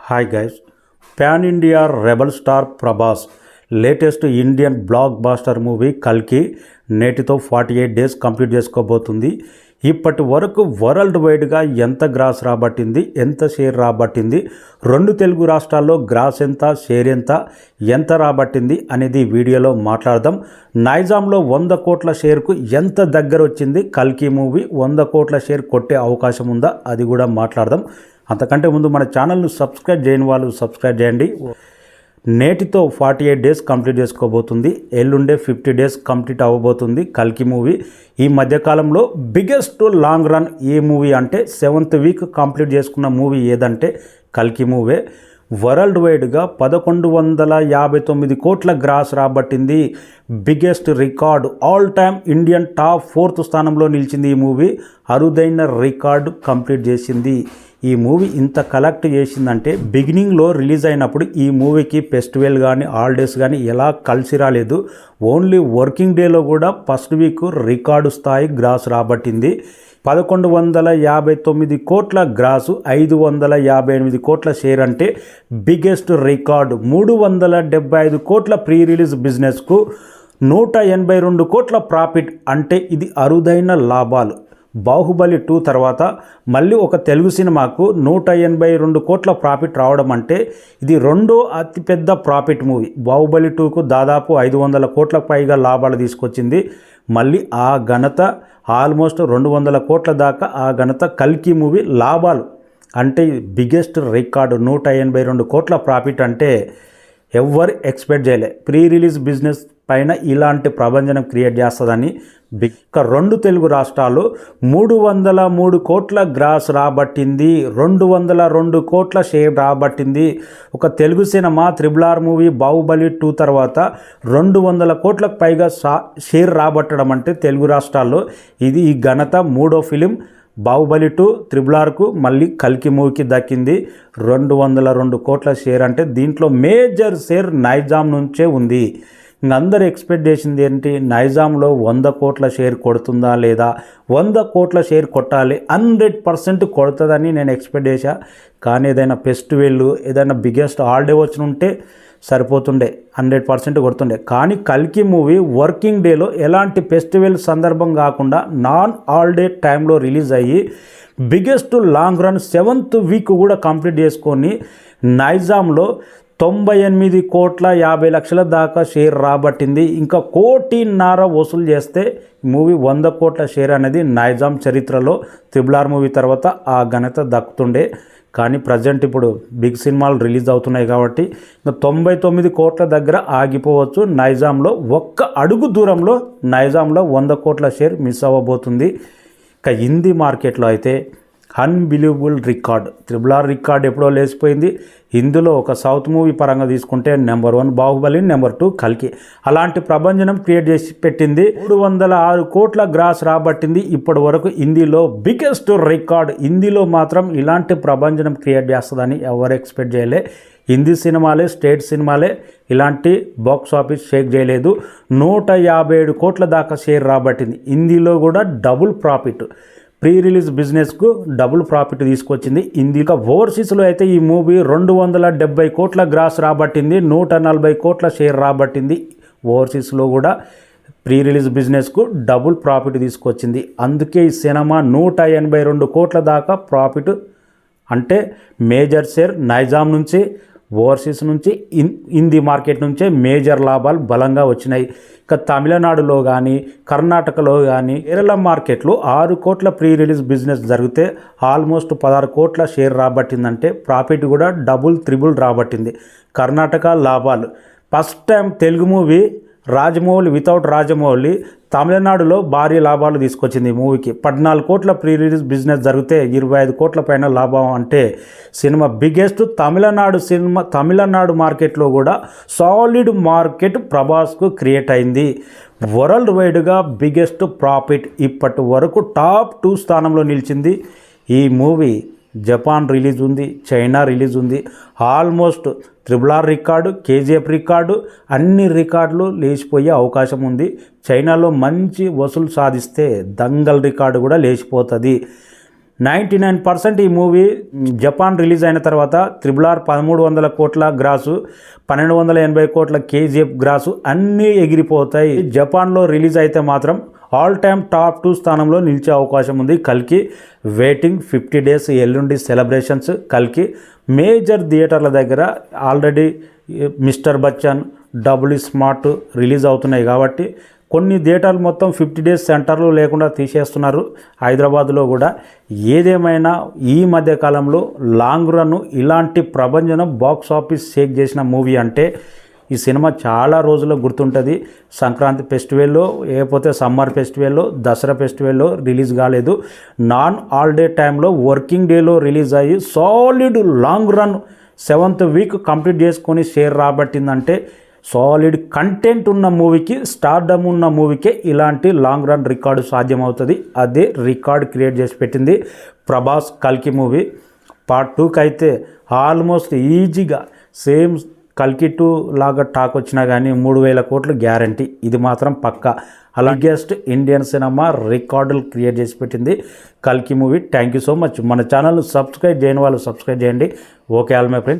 Hi guys, pan India rebel star Prabhas latest Indian blockbuster movie కల్కి నేటితో 48 days complete చేసుకోబోతుంది. ఇప్పటి వరకు world వైడ్గా ఎంత గ్రాస్ రాబట్టింది, ఎంత షేర్ రాబట్టింది, రెండు తెలుగు రాష్ట్రాల్లో గ్రాస్ ఎంత, షేర్ ఎంత రాబట్టింది అనేది వీడియోలో మాట్లాడదాం. నైజాంలో 100 కోట్ల షేర్కు ఎంత దగ్గర వచ్చింది కల్కి మూవీ, 100 కోట్ల షేర్ కొట్టే అవకాశం ఉందా అది కూడా మాట్లాడదాం. అంతకంటే ముందు మన ఛానల్ను సబ్స్క్రైబ్ చేయని వాళ్ళు సబ్స్క్రైబ్ చేయండి. నేటితో 48 డేస్ కంప్లీట్ చేసుకోబోతుంది. ఎల్లుండే 50 డేస్ కంప్లీట్ అవ్వబోతుంది కల్కి మూవీ. ఈ మధ్యకాలంలో బిగ్గెస్ట్ లాంగ్ రన్ ఏ మూవీ అంటే 7th వీక్ కంప్లీట్ చేసుకున్న మూవీ ఏదంటే కల్కి మూవీ. వరల్డ్ వైడ్గా 1159 కోట్ల గ్రాస్ రాబట్టింది. Biggest record, all time Indian top 4th స్థానంలో నిలిచింది ఈ మూవీ. అరుదైన రికార్డు కంప్లీట్ చేసింది. ఈ మూవీ ఇంత కలెక్ట్ చేసిందంటే బిగినింగ్లో రిలీజ్ అయినప్పుడు ఈ మూవీకి ఫెస్టివల్ కానీ హాలిడేస్ కానీ ఎలా కలిసి రాలేదు. ఓన్లీ వర్కింగ్ డేలో కూడా ఫస్ట్ వీక్ రికార్డు స్థాయి గ్రాస్ రాబట్టింది. 1159 కోట్ల గ్రాసు, 558 కోట్ల షేర్ అంటే బిగ్గెస్ట్ రికార్డు. 375 కోట్ల ప్రీ రిలీజ్ బిజినెస్కు 182 కోట్ల ప్రాఫిట్ అంటే ఇది అరుదైన లాభాలు. బాహుబలి 2 తర్వాత మళ్ళీ ఒక తెలుగు సినిమాకు 182 కోట్ల ప్రాఫిట్ రావడం అంటే ఇది రెండో అతిపెద్ద ప్రాఫిట్ మూవీ. బాహుబలి 2కు దాదాపు 500 కోట్ల పైగా లాభాలు తీసుకొచ్చింది. మళ్ళీ ఆ ఘనత ఆల్మోస్ట్ 200 కోట్ల దాకా ఆ ఘనత కల్కి మూవీ లాభాలు అంటే బిగ్గెస్ట్ రికార్డు. 182 కోట్ల ప్రాఫిట్ అంటే ఎవ్వరు ఎక్స్పెక్ట్ చేయలే. ప్రీ రిలీజ్ బిజినెస్ పైన ఇలాంటి ప్రభంజనం క్రియేట్ చేస్తుందని ఇక రెండు తెలుగు రాష్ట్రాలు 303 కోట్ల గ్రాస్ రాబట్టింది. 202 కోట్ల షేర్ రాబట్టింది. ఒక Telugu cinema RRR movie Baahubali 2 తర్వాత 200 కోట్లకు పైగా షేర్ రాబట్టడం అంటే తెలుగు రాష్ట్రాల్లో ఇది ఈ ఘనత మూడో ఫిలిం. బాహుబలి 2 RRRకు మళ్ళీ కల్కి మూవీకి దక్కింది. 202 కోట్ల షేర్ అంటే దీంట్లో మేజర్ షేర్ నైజాం నుంచే ఉంది. అందరూ ఎక్స్పెక్ట్ చేసింది ఏంటి, నైజాంలో 100 కోట్ల షేర్ కొడుతుందా లేదా, 100 కోట్ల షేర్ కొట్టాలి, 100% కొడుతుందని నేను ఎక్స్పెక్ట్ చేశా. కానీ ఏదైనా ఫెస్టివల్, ఏదైనా బిగ్గెస్ట్ హాలిడే వచ్చి ఉంటే సరిపోతుండే, 100% కొడుతుండే. కానీ కల్కి మూవీ వర్కింగ్ డేలో ఎలాంటి ఫెస్టివల్ సందర్భం కాకుండా నాన్ హాలిడే టైంలో రిలీజ్ అయ్యి biggest long run 7th week కూడా కంప్లీట్ చేసుకొని నైజాంలో 98 కోట్ల 50 లక్షల దాకా షేర్ రాబట్టింది. ఇంకా 1.5 కోటి వసూలు చేస్తే మూవీ 100 కోట్ల షేర్ అనేది నైజాం చరిత్రలో RRR మూవీ తర్వాత ఆ ఘనత దక్కుతుండే. కానీ ప్రజెంట్ ఇప్పుడు బిగ్ సినిమాలు రిలీజ్ అవుతున్నాయి కాబట్టి ఇంకా 99 కోట్ల దగ్గర ఆగిపోవచ్చు. నైజాంలో ఒక్క అడుగు దూరంలో నైజాంలో 100 కోట్ల షేర్ మిస్ అవ్వబోతుంది. ఇక హిందీ మార్కెట్లో అయితే అన్బిలీవబుల్ రికార్డ్, RRR రికార్డ్ ఎప్పుడో లేచిపోయింది. ఇందులో ఒక సౌత్ మూవీ పరంగా తీసుకుంటే నెంబర్ 1 బాహుబలి, నెంబర్ 2 కల్కి. అలాంటి ప్రభంజనం క్రియేట్ చేసి పెట్టింది. 306 కోట్ల గ్రాస్ రాబట్టింది ఇప్పటి వరకు. హిందీలో బిగ్గెస్ట్ రికార్డ్. హిందీలో మాత్రం ఇలాంటి ప్రభంజనం క్రియేట్ చేస్తుందని ఎవరు ఎక్స్పెక్ట్ చేయలే. హిందీ సినిమాలే, స్టేట్ సినిమాలే ఇలాంటి బాక్స్ ఆఫీస్ షేక్ చేయలేదు. 157 కోట్ల దాకా షేర్ రాబట్టింది. హిందీలో కూడా డబుల్ ప్రాఫిట్, ప్రీ రిలీజ్ బిజినెస్కు డబుల్ ప్రాఫిట్ తీసుకొచ్చింది. ఇందుక ఓవర్సీస్లో అయితే ఈ మూవీ 270 కోట్ల గ్రాస్ రాబట్టింది. 140 కోట్ల షేర్ రాబట్టింది. ఓవర్సీస్లో కూడా ప్రీ రిలీజ్ బిజినెస్కు డబుల్ ప్రాఫిట్ తీసుకొచ్చింది. అందుకే ఈ సినిమా 182 కోట్ల దాకా ప్రాఫిట్ అంటే మేజర్ షేర్ నైజాం నుంచి, ఓవర్సీస్ నుంచి, హిందీ మార్కెట్ నుంచే మేజర్ లాభాలు బలంగా వచ్చినాయి. ఇక తమిళనాడులో కానీ, కర్ణాటకలో కానీ, కేరళ మార్కెట్లో 6 కోట్ల ప్రీ రిలీజ్ బిజినెస్ జరిగితే ఆల్మోస్ట్ 16 కోట్ల షేర్ రాబట్టిందంటే ప్రాఫిట్ కూడా డబుల్ త్రిబుల్ రాబట్టింది. కర్ణాటక లాభాలు first time Telugu movie Rajamouli without Rajamouli తమిళనాడులో భారీ లాభాలు తీసుకొచ్చింది. ఈ మూవీకి 14 కోట్ల ప్రీ రిలీజ్ బిజినెస్ జరిగితే 25 కోట్ల పైన లాభం అంటే సినిమా బిగ్గెస్ట్. తమిళనాడు మార్కెట్లో కూడా సాలిడ్ మార్కెట్ ప్రభాస్కు క్రియేట్ అయింది. వరల్డ్ వైడ్గా బిగ్గెస్ట్ ప్రాఫిట్ ఇప్పటి వరకు టాప్ 2 స్థానంలో నిలిచింది. ఈ మూవీ జపాన్ రిలీజ్ ఉంది, చైనా రిలీజ్ ఉంది. Almost RRR record, KGF record, అన్ని రికార్డులు లేచిపోయే అవకాశం ఉంది. చైనాలో మంచి వసూలు సాధిస్తే దంగల్ రికార్డు కూడా లేచిపోతుంది. 99% ఈ మూవీ జపాన్ రిలీజ్ అయిన తర్వాత RRR 1300 కోట్ల గ్రాసు, 1280 కోట్ల KGF గ్రాసు అన్నీ ఎగిరిపోతాయి. జపాన్లో రిలీజ్ అయితే మాత్రం ఆల్ టైమ్ టాప్ 2 స్థానంలో నిలిచే అవకాశం ఉంది. కల్కి వెయిటింగ్ 50 డేస్ ఎల్లుండి సెలబ్రేషన్స్. కల్కి మేజర్ థియేటర్ల దగ్గర already mister Bachchan, double smart release అవుతున్నాయి కాబట్టి కొన్ని థియేటర్లు మొత్తం 50 డేస్ సెంటర్లు లేకుండా తీసేస్తున్నారు. హైదరాబాద్లో కూడా ఏదేమైనా ఈ మధ్యకాలంలో లాంగ్ రన్ ఇలాంటి ప్రభంజనం బాక్స్ ఆఫీస్ షేక్ చేసిన మూవీ అంటే ఈ సినిమా చాలా రోజుల్లో గుర్తుంటుంది. సంక్రాంతి ఫెస్టివల్లో, లేకపోతే సమ్మర్ ఫెస్టివల్లో, దసరా ఫెస్టివల్లో రిలీజ్ కాలేదు. నాన్ హాలిడే టైంలో వర్కింగ్ డేలో రిలీజ్ అయ్యి solid long run 7th week complete చేసుకొని షేర్ రాబట్టిందంటే సాలిడ్ కంటెంట్ ఉన్న మూవీకి, స్టార్డమ్ ఉన్న మూవీకే ఇలాంటి లాంగ్ రన్ రికార్డు సాధ్యమవుతుంది. అదే రికార్డ్ క్రియేట్ చేసి పెట్టింది ప్రభాస్ కల్కి మూవీ. పార్ట్ 2కి అయితే ఆల్మోస్ట్ ఈజీగా సేమ్ కల్కి 2 లాగా టాక్ వచ్చినా కానీ 3000 కోట్లు గ్యారంటీ. ఇది మాత్రం పక్కా. అలాగెస్ట్ ఇండియన్ సినిమా రికార్డులు క్రియేట్ చేసి పెట్టింది కల్కి movie. Thank you so much. మన ఛానల్ను సబ్స్క్రైబ్ చేయని వాళ్ళు సబ్స్క్రైబ్ చేయండి. Okay all my friends.